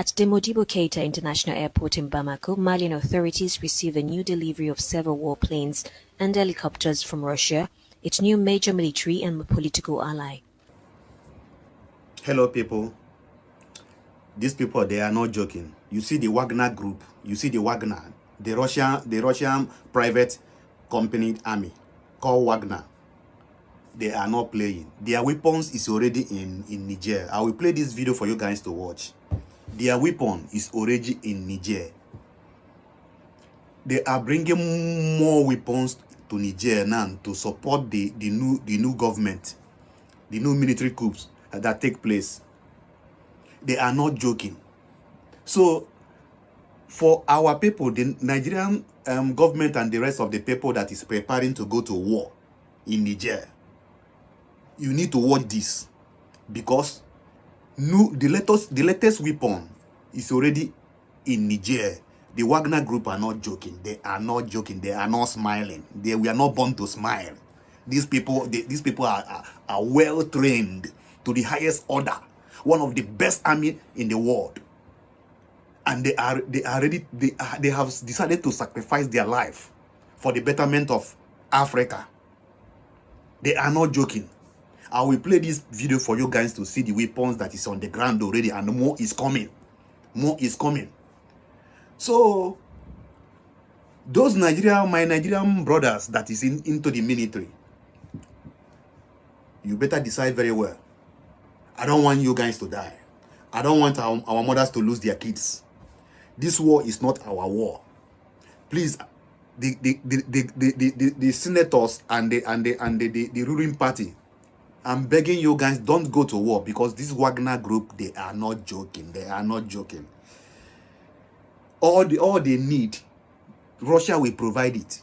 At the Modibo Keita International Airport in Bamako, Malian authorities received a new delivery of several warplanes and helicopters from Russia, its new major military and political ally. Hello, people. These people, they are not joking. You see the Wagner group, you see the Wagner, the Russian private company army called Wagner. They are not playing. Their weapons is already in Niger. I will play this video for you guys to watch. Their weapon is already in Niger. They are bringing more weapons to Niger now to support the new government, the new military coups that take place. They are not joking. So, for our people, the Nigerian government and the rest of the people that is preparing to go to war in Niger, you need to watch this, because the latest weapon is already in Niger. The Wagner group are not joking. They are not joking. They are not smiling. We are not born to smile. These people are well trained to the highest order, one of the best army in the world, and they have decided to sacrifice their life for the betterment of Africa. They are not joking. I will play this video for you guys to see the weapons that is on the ground already, and more is coming. More is coming. So, those my Nigerian brothers that is into the military, you better decide very well. I don't want you guys to die. I don't want our mothers to lose their kids. This war is not our war. Please, the senators and the ruling party, I'm begging you guys, don't go to war, because this Wagner group, they are not joking. They are not joking. All they need, Russia will provide it,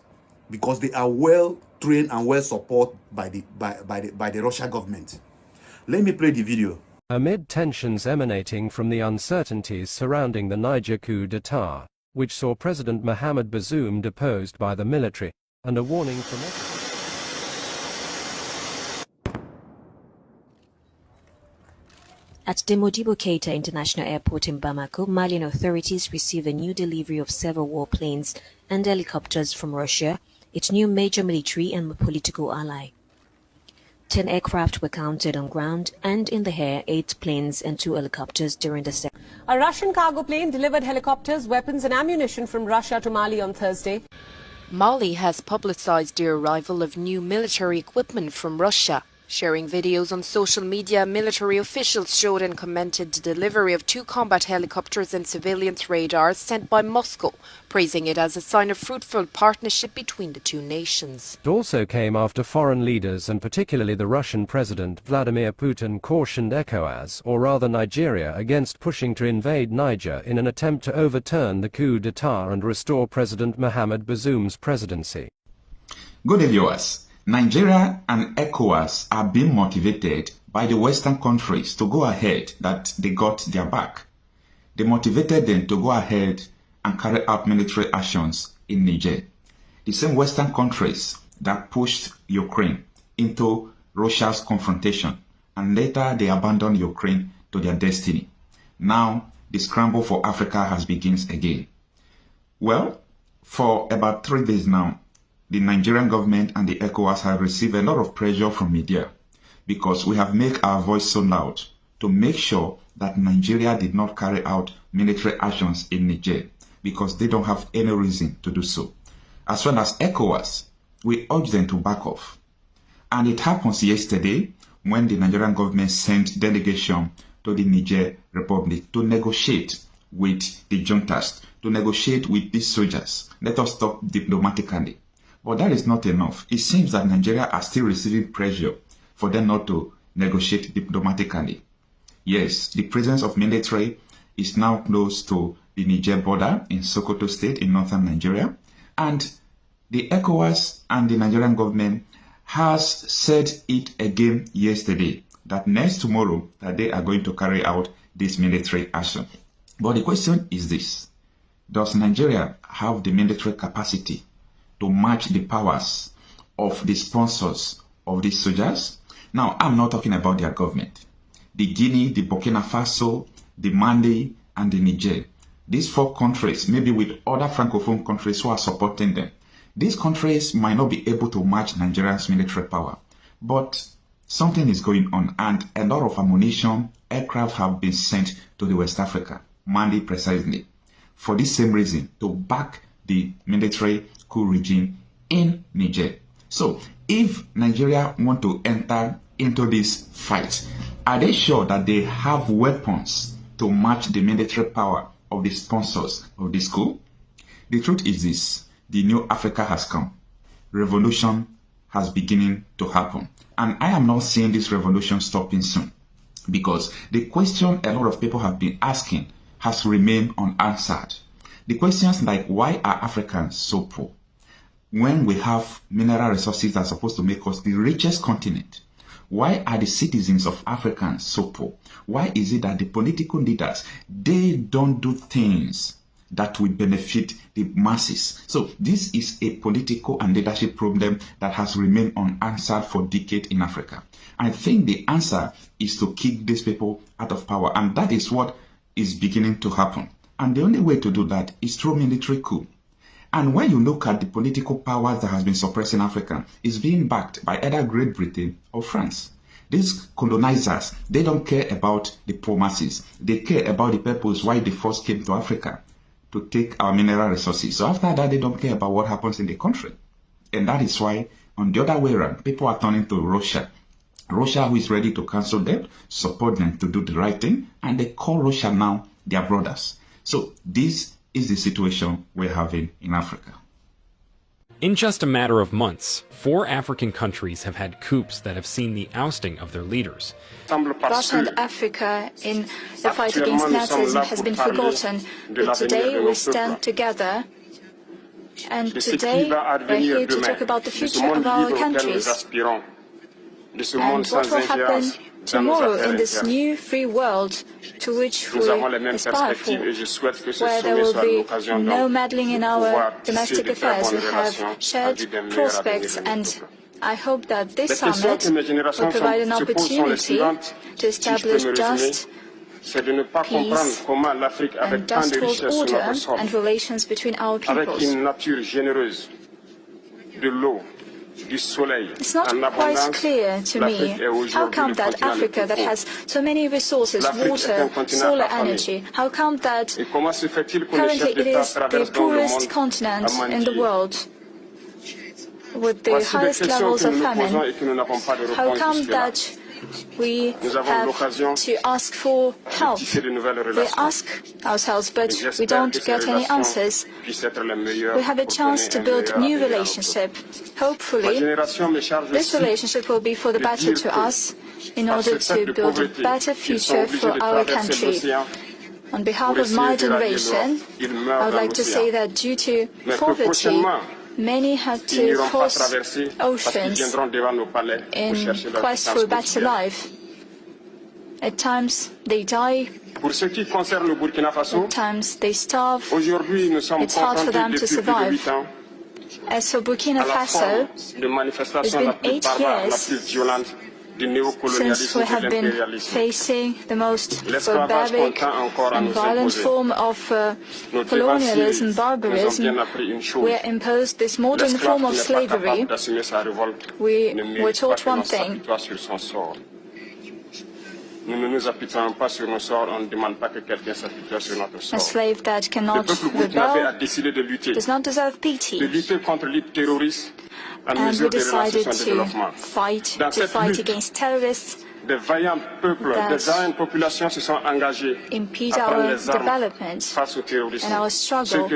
because they are well trained and well supported by the Russian government. Let me play the video. Amid tensions emanating from the uncertainties surrounding the Niger coup d'etat, which saw President Mohamed Bazoum deposed by the military, and a warning from At the Modibo Keita International Airport in Bamako, Malian authorities received a new delivery of several warplanes and helicopters from Russia, its new major military and political ally. 10 aircraft were counted on ground, and in the air 8 planes and 2 helicopters during the A Russian cargo plane delivered helicopters, weapons and ammunition from Russia to Mali on Thursday. Mali has publicized the arrival of new military equipment from Russia. Sharing videos on social media, military officials showed and commented the delivery of 2 combat helicopters and surveillance radars sent by Moscow, praising it as a sign of fruitful partnership between the two nations. It also came after foreign leaders, and particularly the Russian President Vladimir Putin, cautioned ECOWAS, or rather Nigeria, against pushing to invade Niger in an attempt to overturn the coup d'etat and restore President Mohamed Bazoum's presidency. Good day, viewers. Nigeria and ECOWAS are being motivated by the Western countries to go ahead, that they got their back. They motivated them to go ahead and carry out military actions in Niger. The same Western countries that pushed Ukraine into Russia's confrontation, and later they abandoned Ukraine to their destiny. Now, the scramble for Africa has begun again. Well, for about 3 days now, the Nigerian government and the ECOWAS have received a lot of pressure from media, because we have made our voice so loud to make sure that Nigeria did not carry out military actions in Niger, because they don't have any reason to do so. As well as ECOWAS, we urge them to back off. And it happens yesterday when the Nigerian government sent delegation to the Niger Republic to negotiate with the juntas, to negotiate with these soldiers. Let us talk diplomatically. But that is not enough. It seems that Nigeria are still receiving pressure for them not to negotiate diplomatically. Yes, the presence of military is now close to the Niger border in Sokoto State in northern Nigeria. And the ECOWAS and the Nigerian government has said it again yesterday, that next tomorrow that they are going to carry out this military action. But the question is this: does Nigeria have the military capacity to match the powers of the sponsors of these soldiers? Now, I'm not talking about their government. The Guinea, the Burkina Faso, the Mali, and the Niger. These 4 countries, maybe with other Francophone countries who are supporting them, these countries might not be able to match Nigeria's military power. But something is going on, and a lot of ammunition, aircraft have been sent to the West Africa, Mali precisely, for this same reason, to back the military coup regime in Niger. So, if Nigeria want to enter into this fight, are they sure that they have weapons to match the military power of the sponsors of this coup? The truth is this: the new Africa has come. Revolution has beginning to happen. And I am not seeing this revolution stopping soon, because the question a lot of people have been asking has remained unanswered. The questions like, why are Africans so poor when we have mineral resources that are supposed to make us the richest continent? Why are the citizens of Africans so poor? Why is it that the political leaders, they don't do things that will benefit the masses? So this is a political and leadership problem that has remained unanswered for decades in Africa. I think the answer is to kick these people out of power, and that is what is beginning to happen. And the only way to do that is through military coup. And when you look at the political power that has been suppressing Africa, it's being backed by either Great Britain or France. These colonizers, they don't care about the poor masses. They care about the purpose why they first came to Africa, to take our mineral resources. So after that, they don't care about what happens in the country. And that is why, on the other way around, people are turning to Russia. Russia, who is ready to cancel debt, support them to do the right thing, and they call Russia now their brothers. So this is the situation we're having in Africa. In just a matter of months, 4 African countries have had coups that have seen the ousting of their leaders. Russia and Africa in the fight against Nazism has been forgotten, but today we stand together, and today we're here to talk about the future of our countries and what will happen tomorrow in this new free world to which we aspire for, where there will be no meddling in our domestic affairs. We have shared prospects, and I hope that this summit will provide an opportunity to establish just peace and just hold order and relations between our peoples. It's not quite clear to me how come that Africa, that has so many resources, water, solar energy, how come that currently it is the poorest continent in the world with the highest levels of famine? How come that we have to ask for help? We ask ourselves, but we don't get any answers. We have a chance to build new relationship. Hopefully, this relationship will be for the better to us in order to build a better future for our country. On behalf of my generation, I would like to say that due to poverty, many had to cross oceans in quest for a better life. At times they die, at times they starve. It's hard for them to survive. As for Burkina Faso, it's been 8 years since we have been facing the most barbaric and violent form of colonialism, barbarism. We are imposed this modern form of slavery. We were taught one thing: a slave that cannot rebel does not deserve pity. And we decided to fight against terrorists that impede our development and our struggle.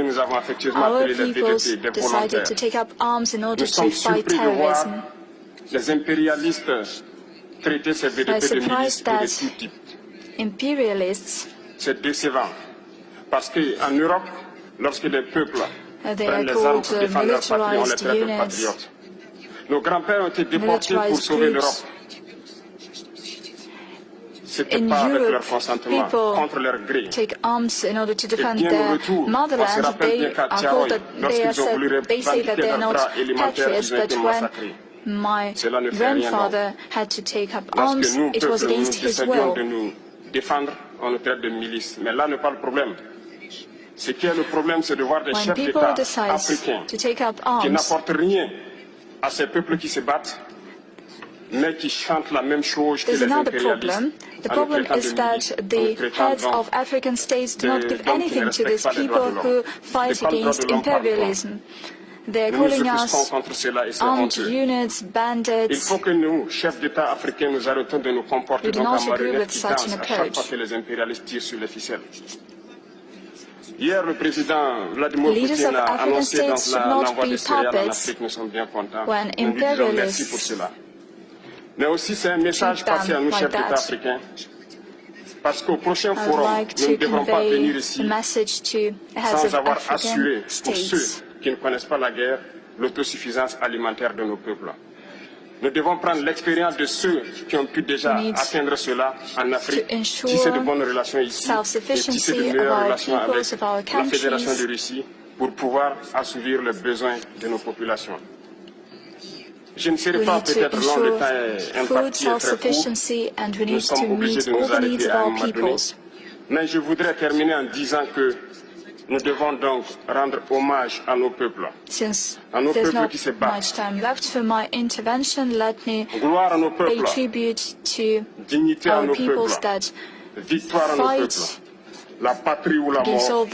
Our peoples decided to take up arms in order to fight terrorism. I am surprised that imperialists, they are called militarized units, militarized groups. In Europe, people take arms in order to defend their motherland. They are called that they say that they are not patriots, but when my grandfather had to take up arms, it was against his will. on nous traite de milices. Mais là n'est pas le problème. Ce qui est le problème, c'est de voir des chefs d'État africains qui n'apportent rien à ces peuples qui se battent, mais qui chantent la même chose que les impérialistes. The problem is that the heads of African states do not give anything to these people who fight against imperialism. They're calling us armed units, bandits. Il faut que nous, chefs d'État africains, nous arrêtons de nous comporter comme des marionnettes qui dansent à chaque fois que les impérialistes tirent sur les ficelles. Hier, le président Vladimir Poutine a annoncé l'envoi de céréales en Afrique. Nous sommes bien contents. Nous lui disons merci pour cela. Mais aussi, c'est un message passé à nous, chefs d'État africains. Parce qu'au prochain forum, nous ne devrons pas venir ici sans avoir assuré pour ceux qui ne connaissent pas la guerre l'autosuffisance alimentaire de nos peuples. Nous devons prendre l'expérience de ceux qui ont pu déjà atteindre cela en Afrique, tisser de bonnes relations ici et tisser de meilleures relations avec la Fédération de Russie pour pouvoir assouvir les besoins de nos populations. Je ne serai pas peut-être long, le temps est imparti et très court. Nous sommes obligés de nous arrêter à un moment donné. Mais je voudrais terminer en disant que nous devons donc rendre hommage à nos peuples, à nos peuples qui se battent. Gloire à nos peuples, dignité à nos peuples, victoire à nos peuples. La patrie ou la mort,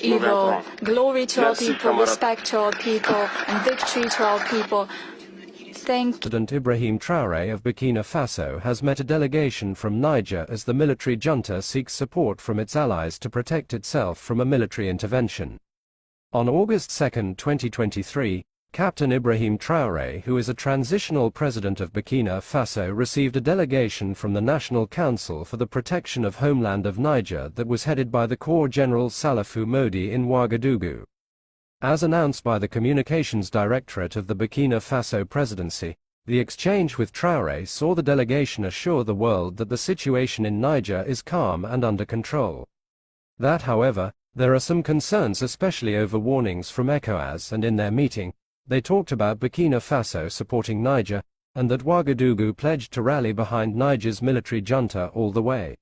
nous vaincrons. Glory to our Merci, people, camarades. respect to our people, and victory to our people. President Ibrahim Traoré of Burkina Faso has met a delegation from Niger as the military junta seeks support from its allies to protect itself from a military intervention. On August 2, 2023, Captain Ibrahim Traoré, who is a transitional president of Burkina Faso, received a delegation from the National Council for the Protection of Homeland of Niger that was headed by the Corps General Salifou Modi in Ouagadougou. As announced by the Communications Directorate of the Burkina Faso Presidency, the exchange with Traoré saw the delegation assure the world that the situation in Niger is calm and under control. That, however, there are some concerns, especially over warnings from ECOWAS, and in their meeting, they talked about Burkina Faso supporting Niger, and that Ouagadougou pledged to rally behind Niger's military junta all the way.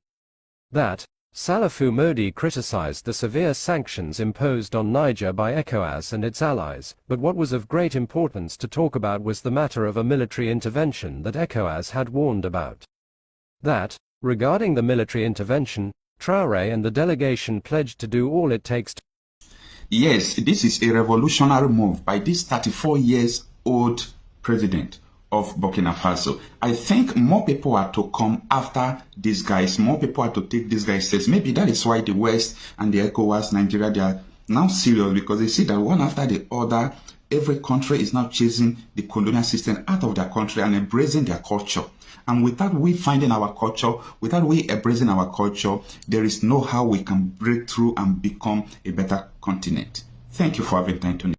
That, Salifou Modi criticized the severe sanctions imposed on Niger by ECOWAS and its allies, but what was of great importance to talk about was the matter of a military intervention that ECOWAS had warned about. That, regarding the military intervention, Traoré and the delegation pledged to do all it takes to. Yes, this is a revolutionary move by this 34-year-old president of Burkina Faso. I think more people are to come after these guys. More people are to take these guys serious. Maybe that is why the West and the ECOWAS, Nigeria, they are now serious, because they see that one after the other, every country is now chasing the colonial system out of their country and embracing their culture. And without we finding our culture, without we embracing our culture, there is no how we can break through and become a better continent. Thank you for having time to